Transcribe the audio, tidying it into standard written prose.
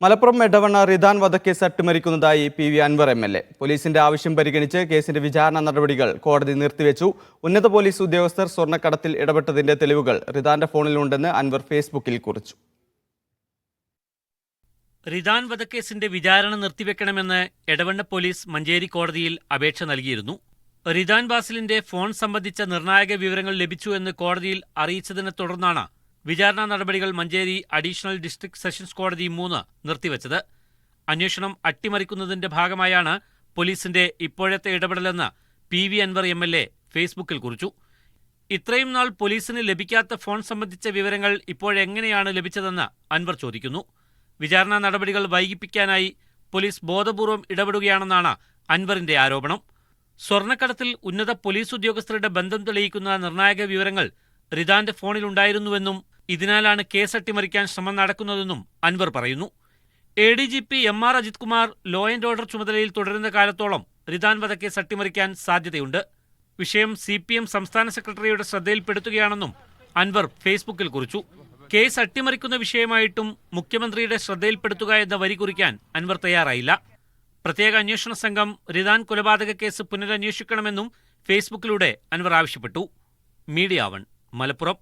മലപ്പുറം എടവണ്ണ റിദാൻ വധക്കേസ് അട്ടിമറിക്കുന്നതായി P V Anvar MLA. പോലീസിന്റെ ആവശ്യം പരിഗണിച്ച് കേസിന്റെ വിചാരണ നടപടികൾ കോടതി നിർത്തിവെച്ചു. ഉന്നത പോലീസ് ഉദ്യോഗസ്ഥർ സ്വർണ്ണക്കടത്തിൽ ഇടപെട്ടതിന്റെ തെളിവുകൾ റിദാന്റെ ഫോണിലുണ്ടെന്ന് അൻവർ ഫേസ്ബുക്കിൽ കുറിച്ചു. റിദാൻ വധക്കേസിന്റെ വിചാരണ നിർത്തിവെക്കണമെന്ന് എടവണ്ണ പോലീസ് മഞ്ചേരി കോടതിയിൽ അപേക്ഷ നൽകിയിരുന്നു. റിദാൻ ബാസിലിന്റെ ഫോൺ സംബന്ധിച്ച നിർണായക വിവരങ്ങൾ ലഭിച്ചു എന്ന് കോടതിയിൽ അറിയിച്ചതിനെ തുടർന്നാണ് വിചാരണ നടപടികൾ മഞ്ചേരി അഡീഷണൽ ഡിസ്ട്രിക്ട് സെഷൻസ് കോടതി 3 നിർത്തിവച്ചത്. അന്വേഷണം അട്ടിമറിക്കുന്നതിന്റെ ഭാഗമായാണ് പോലീസിന്റെ ഇപ്പോഴത്തെ ഇടപെടലെന്ന് പി വി അൻവർ എം.എൽ.എ. ഫേസ്ബുക്കിൽ കുറിച്ചു. ഇത്രയും നാൾ പോലീസിന് ലഭിക്കാത്ത ഫോൺ സംബന്ധിച്ച വിവരങ്ങൾ ഇപ്പോഴെങ്ങനെയാണ് ലഭിച്ചതെന്ന് അൻവർ ചോദിക്കുന്നു. വിചാരണ നടപടികൾ വൈകിപ്പിക്കാനായി പോലീസ് ബോധപൂർവം ഇടപെടുകയാണെന്നാണ് അൻവറിന്റെ ആരോപണം. സ്വർണ്ണക്കടത്തിൽ ഉന്നത പോലീസ് ഉദ്യോഗസ്ഥരുടെ ബന്ധം തെളിയിക്കുന്ന നിർണായക വിവരങ്ങൾ റിദാന്റെ ഫോണിലുണ്ടായിരുന്നുവെന്നും ഇതിനാലാണ് കേസ് അട്ടിമറിക്കാൻ ശ്രമം നടക്കുന്നതെന്നും അൻവർ പറയുന്നു. ADGP MR Ajith Kumar law and order ചുമതലയിൽ തുടരുന്ന കാലത്തോളം റിദാൻ വധക്കേസ് അട്ടിമറിക്കാൻ സാധ്യതയുണ്ട്. വിഷയം CPM സംസ്ഥാന സെക്രട്ടറിയുടെ ശ്രദ്ധയിൽപ്പെടുത്തുകയാണെന്നും അൻവർ ഫേസ്ബുക്കിൽ കുറിച്ചു. കേസ് അട്ടിമറിക്കുന്ന വിഷയമായിട്ടും മുഖ്യമന്ത്രിയുടെ ശ്രദ്ധയിൽപ്പെടുത്തുക എന്ന വരി കുറിക്കാൻ അൻവർ തയ്യാറായില്ല. പ്രത്യേക അന്വേഷണ സംഘം റിദാൻ കൊലപാതക കേസ് പുനരന്വേഷിക്കണമെന്നും ഫേസ്ബുക്കിലൂടെ അൻവർ ആവശ്യപ്പെട്ടു. മീഡിയ 1 മലപ്പുറം.